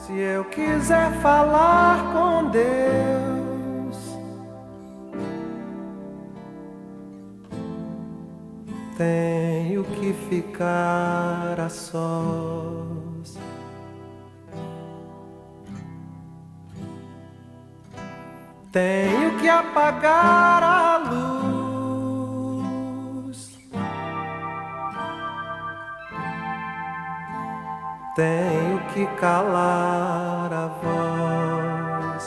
Se eu quiser falar com Deus, tenho que ficar a sós. Tenho que apagar a luz. Tenho que calar a voz.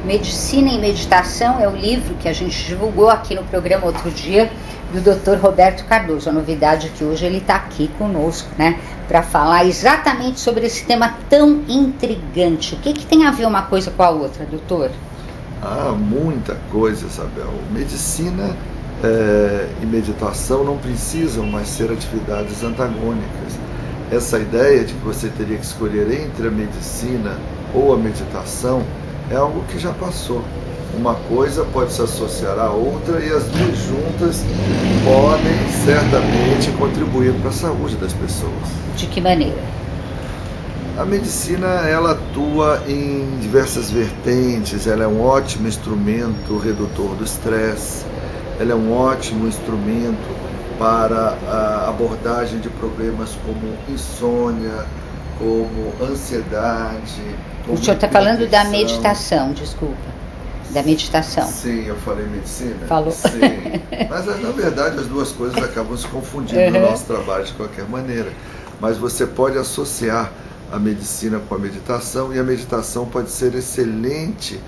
Medicina e Meditação é o livro que a gente divulgou aqui no programa outro dia do Dr. Roberto Cardoso. A novidade é que hoje ele está aqui conosco, né, para falar exatamente sobre esse tema tão intrigante. O que tem a ver uma coisa com a outra, doutor? Muita coisa, Isabel. Medicina e meditação não precisam mais ser atividades antagônicas. Essa ideia de que você teria que escolher entre a medicina ou a meditação é algo que já passou. Uma coisa pode se associar à outra e as duas juntas podem certamente contribuir para a saúde das pessoas. De que maneira? A medicina, ela atua em diversas vertentes. Ela é um ótimo instrumento redutor do estresse. Ela é um ótimo instrumento para a abordagem de problemas como insônia, como ansiedade. O senhor está falando da meditação, desculpa. Da meditação. Sim, eu falei medicina? Falou. Sim. Mas, na verdade, as duas coisas acabam se confundindo no nosso trabalho de qualquer maneira. Mas você pode associar a medicina com a meditação, e a meditação pode ser excelente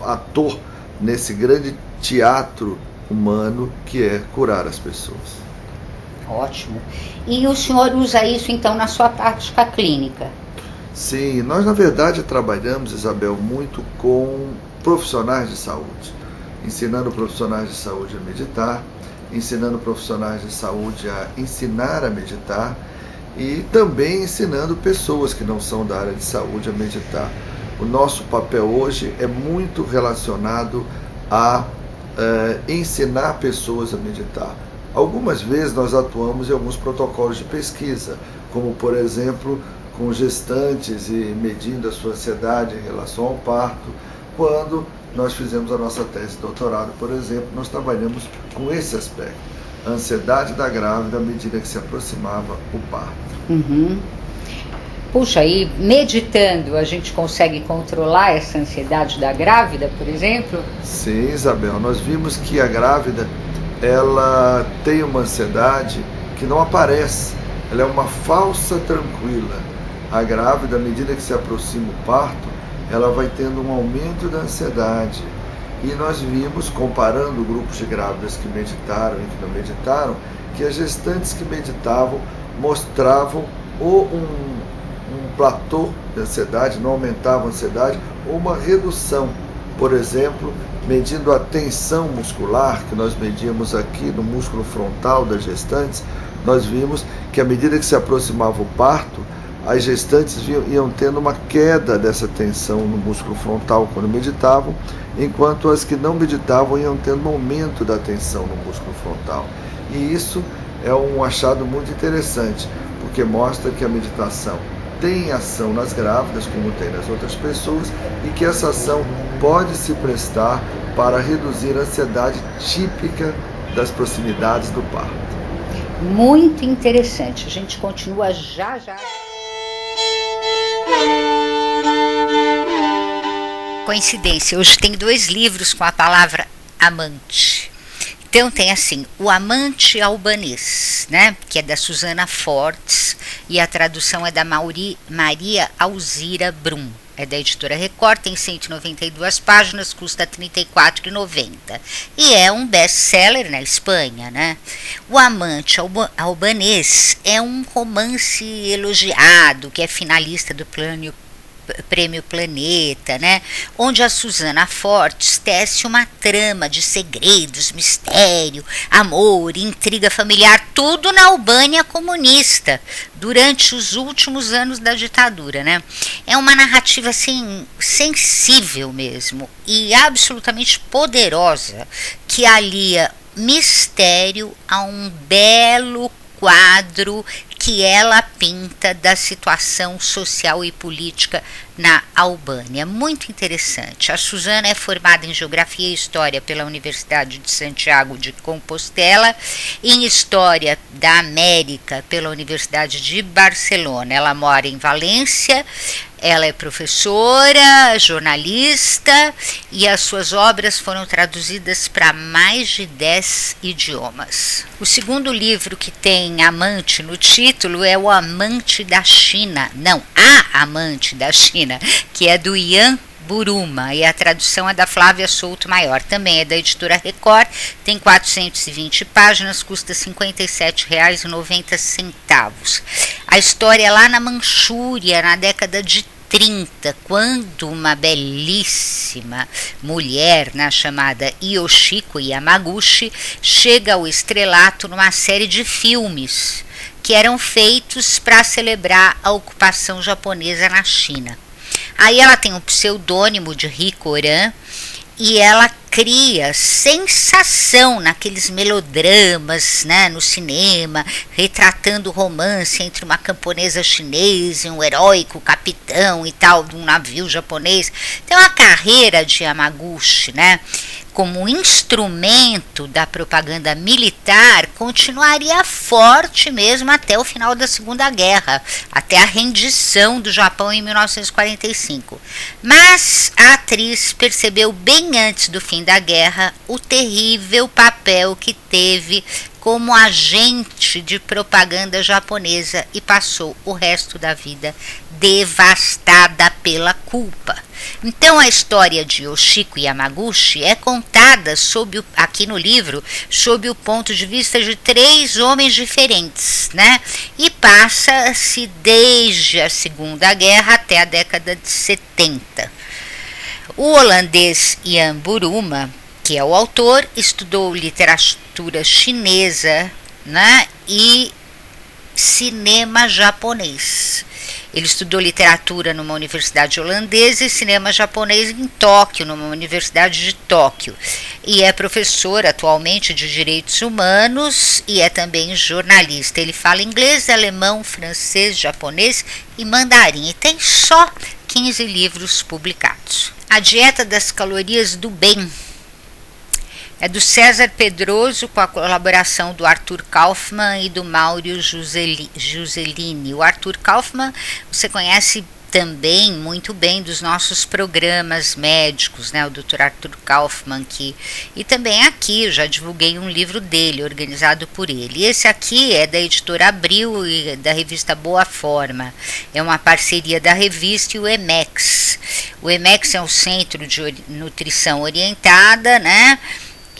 ator nesse grande teatro humano que é curar as pessoas. Ótimo. E o senhor usa isso, então, na sua prática clínica? Sim, nós na verdade trabalhamos, Isabel, muito com profissionais de saúde, ensinando profissionais de saúde a meditar, ensinando profissionais de saúde a ensinar a meditar e também ensinando pessoas que não são da área de saúde a meditar. O nosso papel hoje é muito relacionado a ensinar pessoas a meditar. Algumas vezes nós atuamos em alguns protocolos de pesquisa, como por exemplo com gestantes e medindo a sua ansiedade em relação ao parto. Quando nós fizemos a nossa tese de doutorado, por exemplo, nós trabalhamos com esse aspecto, a ansiedade da grávida à medida que se aproximava o parto. Uhum. Puxa, e meditando a gente consegue controlar essa ansiedade da grávida, por exemplo? Sim, Isabel, nós vimos que a grávida, ela tem uma ansiedade que não aparece, ela é uma falsa tranquila. A grávida, à medida que se aproxima o parto, ela vai tendo um aumento da ansiedade. E nós vimos, comparando grupos de grávidas que meditaram e que não meditaram, que as gestantes que meditavam mostravam ou um platô de ansiedade, não aumentavam a ansiedade, ou uma redução. Por exemplo, medindo a tensão muscular, que nós medíamos aqui no músculo frontal das gestantes, nós vimos que à medida que se aproximava o parto, as gestantes iam tendo uma queda dessa tensão no músculo frontal quando meditavam, enquanto as que não meditavam iam tendo um aumento da tensão no músculo frontal. E isso é um achado muito interessante, porque mostra que a meditação tem ação nas grávidas, como tem nas outras pessoas, e que essa ação pode se prestar para reduzir a ansiedade típica das proximidades do parto. Muito interessante. A gente continua já. Coincidência, hoje tem 2 livros com a palavra amante. Então tem assim, O Amante Albanês, né, que é da Susana Fortes, e a tradução é da Maria Alzira Brum. É da editora Record, tem 192 páginas, custa R$ 34,90. E é um best-seller na Espanha, né? O Amante Albanês é um romance elogiado, que é finalista do Prêmio Planeta, né? Onde a Susana Fortes tece uma trama de segredos, mistério, amor, intriga familiar, tudo na Albânia comunista, durante os últimos anos da ditadura, né? É uma narrativa assim, sensível mesmo e absolutamente poderosa, que alia mistério a um belo quadro que ela pinta da situação social e política na Albânia. Muito interessante. A Susana é formada em Geografia e História pela Universidade de Santiago de Compostela, em História da América pela Universidade de Barcelona. Ela mora em Valência. Ela é professora, jornalista, e as suas obras foram traduzidas para mais de 10 idiomas. O segundo livro que tem amante no título é O Amante da China. Não, A Amante da China, que é do Ian Buruma, e a tradução é da Flávia Souto Maior, também é da editora Record, tem 420 páginas, custa R$ 57,90. A história é lá na Manchúria, na década de 30, quando uma belíssima mulher, chamada Yoshiko Yamaguchi, chega ao estrelato numa série de filmes que eram feitos para celebrar a ocupação japonesa na China. Aí ela tem o pseudônimo de Rikoran e ela cria sensação naqueles melodramas, no cinema, retratando o romance entre uma camponesa chinesa e um heróico capitão e tal, de um navio japonês. Então a carreira de Yamaguchi, como instrumento da propaganda militar, continuaria forte mesmo até o final da Segunda Guerra, até a rendição do Japão em 1945. Mas a atriz percebeu bem antes do fim da guerra o terrível papel que teve como agente de propaganda japonesa e passou o resto da vida devastada pela culpa. Então a história de Yoshiko Yamaguchi é contada aqui no livro sob o ponto de vista de 3 homens diferentes, e passa-se desde a Segunda Guerra até a década de 70. O holandês Ian Buruma, que é o autor, estudou literatura chinesa, e cinema japonês. Ele estudou literatura numa universidade holandesa e cinema japonês em Tóquio, numa universidade de Tóquio. E é professor atualmente de direitos humanos e é também jornalista. Ele fala inglês, alemão, francês, japonês e mandarim. E tem só 15 livros publicados. A Dieta das Calorias do Bem é do César Pedroso, com a colaboração do Arthur Kaufmann e do Máurio Giuselini. O Arthur Kaufmann você conhece também muito bem dos nossos programas médicos, o Dr. Arthur Kaufmann, e também aqui eu já divulguei um livro dele, organizado por ele. Esse aqui é da editora Abril e da revista Boa Forma. É uma parceria da revista e o EMEX. O EMEX é um centro de nutrição orientada,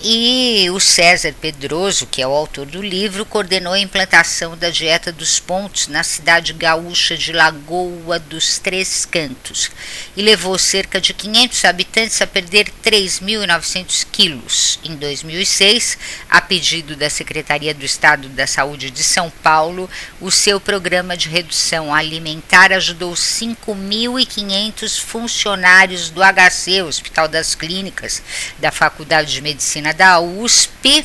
E o César Pedroso, que é o autor do livro, coordenou a implantação da dieta dos pontos na cidade gaúcha de Lagoa dos Três Cantos e levou cerca de 500 habitantes a perder 3.900 quilos. Em 2006, a pedido da Secretaria do Estado da Saúde de São Paulo, o seu programa de redução alimentar ajudou 5.500 funcionários do HC, Hospital das Clínicas, da Faculdade de Medicina da USP,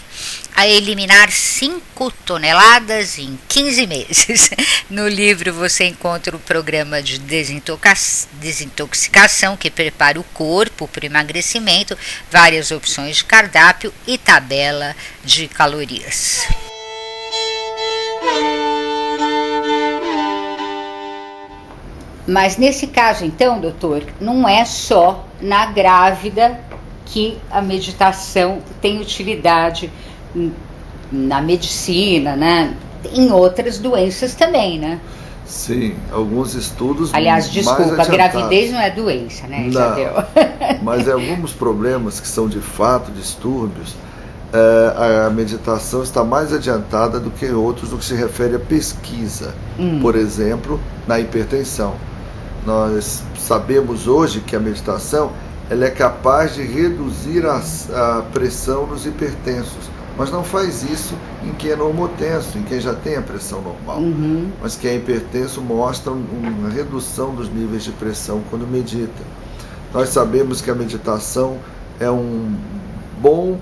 a eliminar 5 toneladas em 15 meses. No livro você encontra o programa de desintoxicação que prepara o corpo para o emagrecimento, várias opções de cardápio e tabela de calorias. Mas nesse caso, então, doutor, não é só na grávida que a meditação tem utilidade na medicina, em outras doenças também, Sim, alguns estudos. Aliás, desculpa, a gravidez não é doença, Não, já deu. Mas alguns problemas que são de fato distúrbios, a meditação está mais adiantada do que outros no que se refere à pesquisa. Por exemplo, na hipertensão. Nós sabemos hoje que a meditação ela é capaz de reduzir a pressão nos hipertensos, mas não faz isso em quem é normotenso, em quem já tem a pressão normal. Mas quem é hipertenso mostra uma redução dos níveis de pressão quando medita. Nós sabemos que a meditação é um bom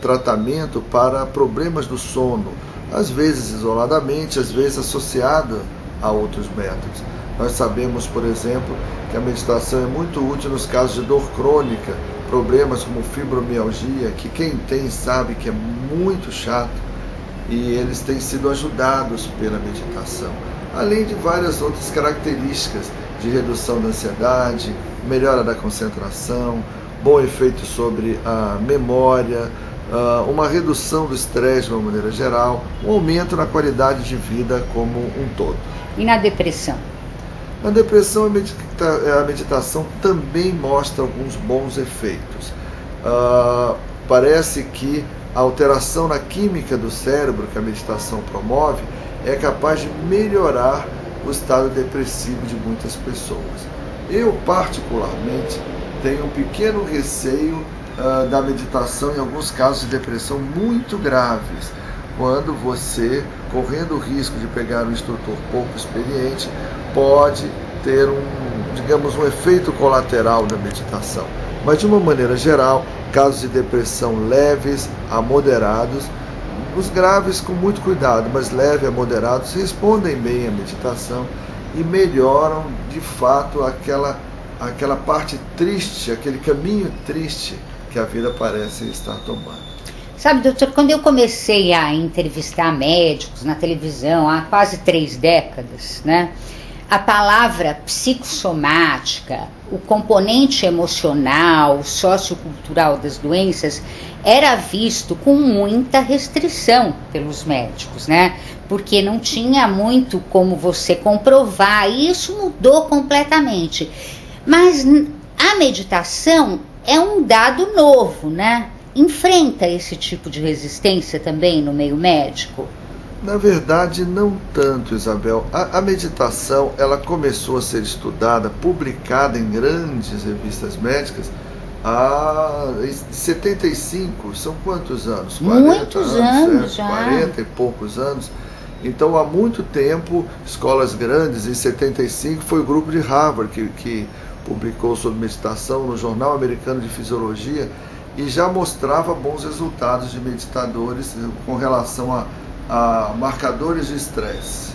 tratamento para problemas do sono, às vezes isoladamente, às vezes associado a outros métodos. Nós sabemos, por exemplo, que a meditação é muito útil nos casos de dor crônica, problemas como fibromialgia, que quem tem sabe que é muito chato, e eles têm sido ajudados pela meditação, além de várias outras características de redução da ansiedade, melhora da concentração, bom efeito sobre a memória, uma redução do estresse de uma maneira geral, um aumento na qualidade de vida como um todo. E na depressão? Na depressão, a meditação também mostra alguns bons efeitos. Parece que a alteração na química do cérebro que a meditação promove é capaz de melhorar o estado depressivo de muitas pessoas. Eu, particularmente, tenho um pequeno receio da meditação em alguns casos de depressão muito graves, quando você, correndo o risco de pegar um instrutor pouco experiente, pode ter um efeito colateral da meditação. Mas, de uma maneira geral, casos de depressão leves a moderados, os graves com muito cuidado, mas leve a moderados, respondem bem à meditação e melhoram, de fato, aquela parte triste, aquele caminho triste que a vida parece estar tomando. Sabe, doutor, quando eu comecei a entrevistar médicos na televisão há quase 3 décadas, né, a palavra psicossomática, o componente emocional, sociocultural das doenças, era visto com muita restrição pelos médicos, né? Porque não tinha muito como você comprovar, e isso mudou completamente. Mas a meditação é um dado novo, né? Enfrenta esse tipo de resistência também no meio médico? Na verdade, não tanto, Isabel. A meditação, ela começou a ser estudada, publicada em grandes revistas médicas em 75. São quantos anos? 40 Muitos anos já. 40 e poucos anos. Então, há muito tempo, escolas grandes, em 75, foi o grupo de Harvard que publicou sobre meditação no Jornal Americano de Fisiologia e já mostrava bons resultados de meditadores com relação a marcadores de estresse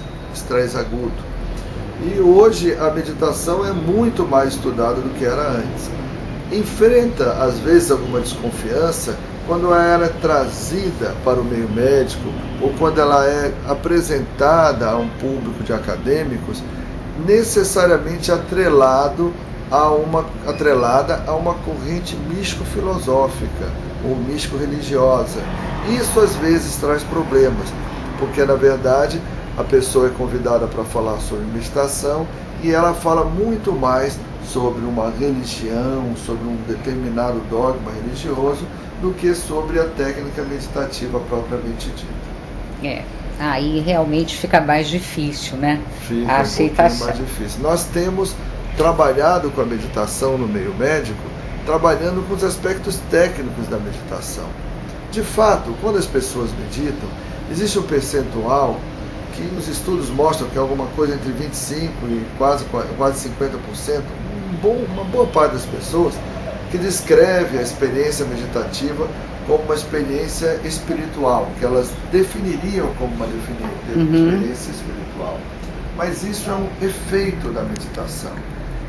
agudo. E hoje a meditação é muito mais estudada do que era antes. Enfrenta, às vezes, alguma desconfiança quando ela é trazida para o meio médico ou quando ela é apresentada a um público de acadêmicos, necessariamente atrelada a uma corrente místico-filosófica ou místico-religiosa. Isso às vezes traz problemas, porque na verdade a pessoa é convidada para falar sobre meditação e ela fala muito mais sobre uma religião, sobre um determinado dogma religioso, do que sobre a técnica meditativa propriamente dita. Aí realmente fica mais difícil, né? Fica a aceitação. Mais difícil. Nós temos trabalhado com a meditação no meio médico, trabalhando com os aspectos técnicos da meditação. De fato, quando as pessoas meditam, existe um percentual que os estudos mostram que é alguma coisa entre 25% e quase 50%, uma boa parte das pessoas que descreve a experiência meditativa como uma experiência espiritual, que elas definiriam como uma experiência espiritual. Mas isso é um efeito da meditação.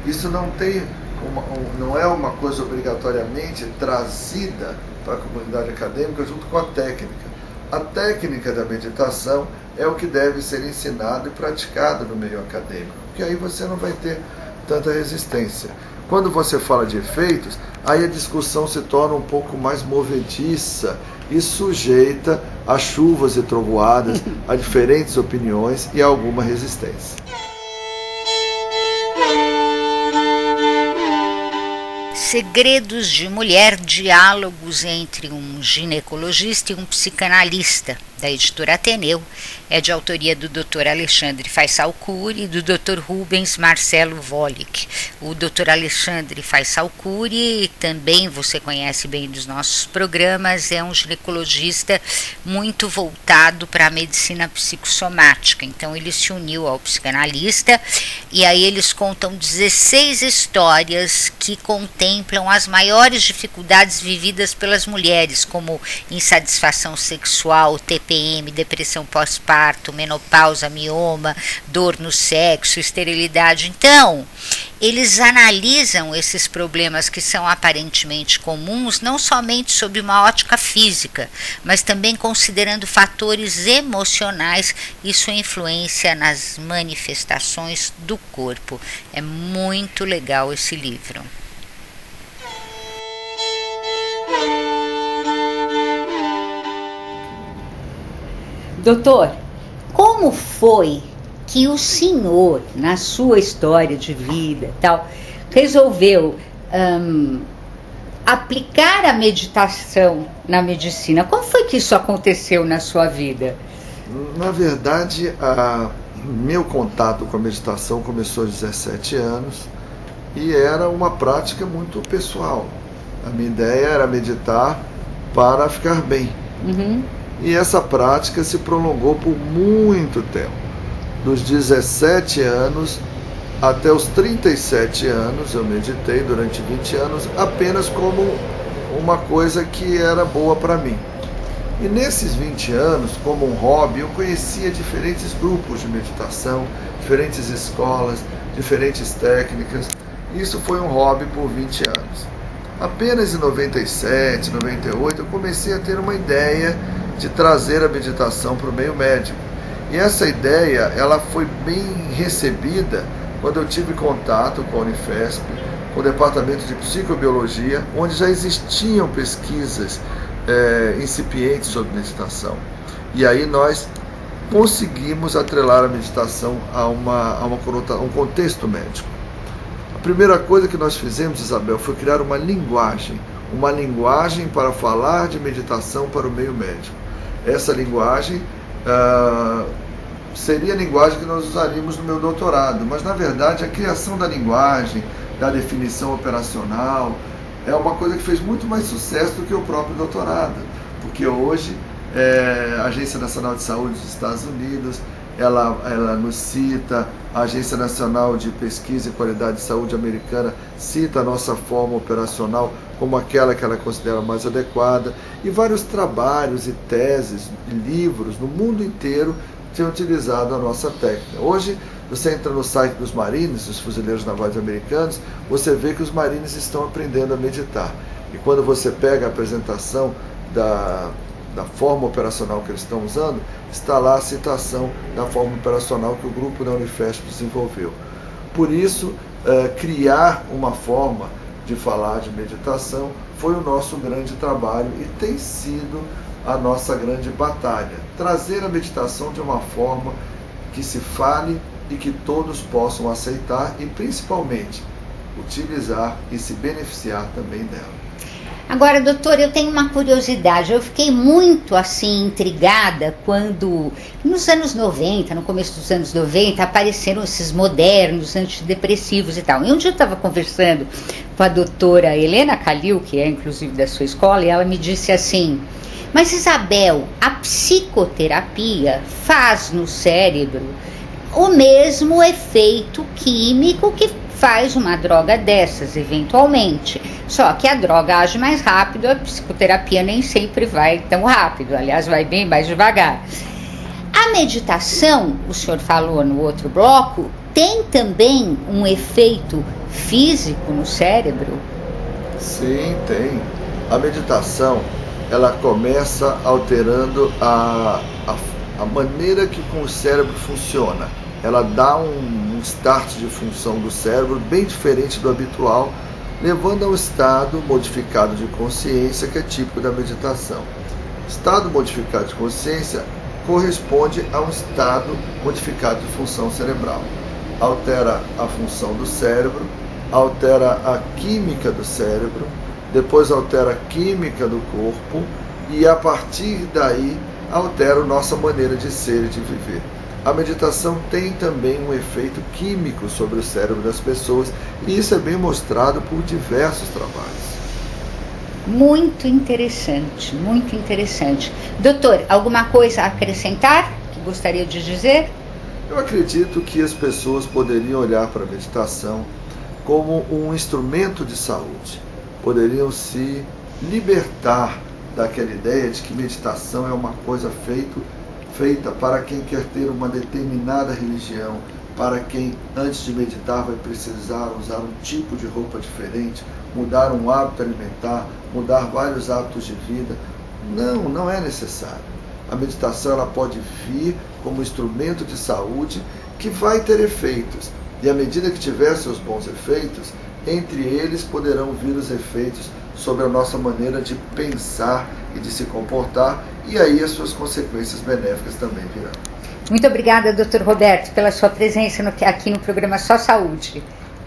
Isso não é uma coisa obrigatoriamente trazida para a comunidade acadêmica junto com a técnica. A técnica da meditação é o que deve ser ensinado e praticado no meio acadêmico, porque aí você não vai ter tanta resistência. Quando você fala de efeitos, aí a discussão se torna um pouco mais movediça e sujeita a chuvas e trovoadas, a diferentes opiniões e a alguma resistência. Segredos de Mulher, diálogos entre um ginecologista e um psicanalista, da editora Ateneu, é de autoria do Dr. Alexandre Faisal Cury e do Dr. Rubens Marcelo Volek. O Dr. Alexandre Faisal Cury, também você conhece bem dos nossos programas, é um ginecologista muito voltado para a medicina psicossomática. Então ele se uniu ao psicanalista e aí eles contam 16 histórias que contêm contemplam as maiores dificuldades vividas pelas mulheres, como insatisfação sexual, TPM, depressão pós-parto, menopausa, mioma, dor no sexo, esterilidade. Então, eles analisam esses problemas que são aparentemente comuns, não somente sob uma ótica física, mas também considerando fatores emocionais e sua influência nas manifestações do corpo. É muito legal esse livro. Doutor, como foi que o senhor, na sua história de vida e tal, resolveu aplicar a meditação na medicina? Como foi que isso aconteceu na sua vida? Na verdade, meu contato com a meditação começou aos 17 anos e era uma prática muito pessoal. A minha ideia era meditar para ficar bem. Uhum. E essa prática se prolongou por muito tempo. Dos 17 anos até os 37 anos, eu meditei durante 20 anos apenas como uma coisa que era boa para mim. E nesses 20 anos, como um hobby, eu conhecia diferentes grupos de meditação, diferentes escolas, diferentes técnicas. Isso foi um hobby por 20 anos. Apenas em 97, 98, eu comecei a ter uma ideia de trazer a meditação para o meio médico. E essa ideia, ela foi bem recebida quando eu tive contato com a Unifesp, com o departamento de psicobiologia, onde já existiam pesquisas incipientes sobre meditação. E aí nós conseguimos atrelar a meditação a um contexto médico. A primeira coisa que nós fizemos, Isabel, foi criar uma linguagem para falar de meditação para o meio médico. Essa linguagem seria a linguagem que nós usaríamos no meu doutorado, mas na verdade a criação da linguagem, da definição operacional, é uma coisa que fez muito mais sucesso do que o próprio doutorado, porque hoje a Agência Nacional de Saúde dos Estados Unidos, ela nos cita, a Agência Nacional de Pesquisa e Qualidade de Saúde americana cita a nossa forma operacional como aquela que ela considera mais adequada, e vários trabalhos e teses, livros no mundo inteiro têm utilizado a nossa técnica. Hoje, você entra no site dos Marines, dos Fuzileiros Navais Americanos, você vê que os Marines estão aprendendo a meditar. E quando você pega a apresentação da forma operacional que eles estão usando, está lá a citação da forma operacional que o grupo da Unifesp desenvolveu. Por isso, criar uma forma de falar de meditação foi o nosso grande trabalho e tem sido a nossa grande batalha. Trazer a meditação de uma forma que se fale e que todos possam aceitar e, principalmente, utilizar e se beneficiar também dela. Agora, doutor, eu tenho uma curiosidade. Eu fiquei muito, assim, intrigada quando, nos anos 90, no começo dos anos 90, apareceram esses modernos antidepressivos e tal. E um dia eu estava conversando com a doutora Helena Calil, que é, inclusive, da sua escola, e ela me disse assim: mas, Isabel, a psicoterapia faz no cérebro o mesmo efeito químico que faz uma droga dessas, eventualmente. Só que a droga age mais rápido, a psicoterapia nem sempre vai tão rápido, aliás, vai bem mais devagar. A meditação, o senhor falou no outro bloco, tem também um efeito físico no cérebro? Sim, tem. A meditação, ela começa alterando a maneira que o cérebro funciona. Ela dá um start de função do cérebro bem diferente do habitual, levando a um estado modificado de consciência que é típico da meditação. Estado modificado de consciência corresponde a um estado modificado de função cerebral. Altera a função do cérebro, altera a química do cérebro, depois altera a química do corpo e a partir daí altera a nossa maneira de ser e de viver. A meditação tem também um efeito químico sobre o cérebro das pessoas e isso é bem mostrado por diversos trabalhos. Muito interessante, muito interessante. Doutor, alguma coisa a acrescentar que gostaria de dizer? Eu acredito que as pessoas poderiam olhar para a meditação como um instrumento de saúde. poderiam se libertar daquela ideia de que meditação é uma coisa feita para quem quer ter uma determinada religião, para quem antes de meditar vai precisar usar um tipo de roupa diferente, mudar um hábito alimentar, mudar vários hábitos de vida. Não, não é necessário. A meditação ela pode vir como instrumento de saúde que vai ter efeitos. E à medida que tiver seus bons efeitos, entre eles poderão vir os efeitos sobre a nossa maneira de pensar e de se comportar, e aí as suas consequências benéficas também virão. Muito obrigada, Dr. Roberto, pela sua presença aqui no programa Só Saúde.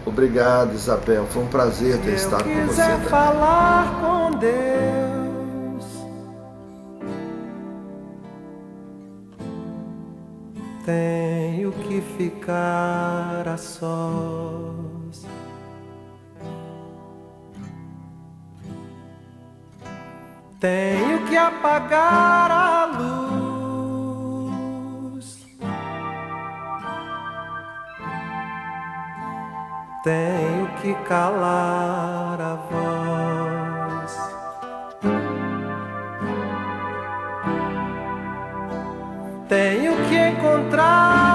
Obrigado, Isabel. Foi um prazer ter estado com você. Se eu quiser falar com Deus, tenho que ficar a sós. Tenho que apagar a luz. Tenho que calar a voz. Tenho que encontrar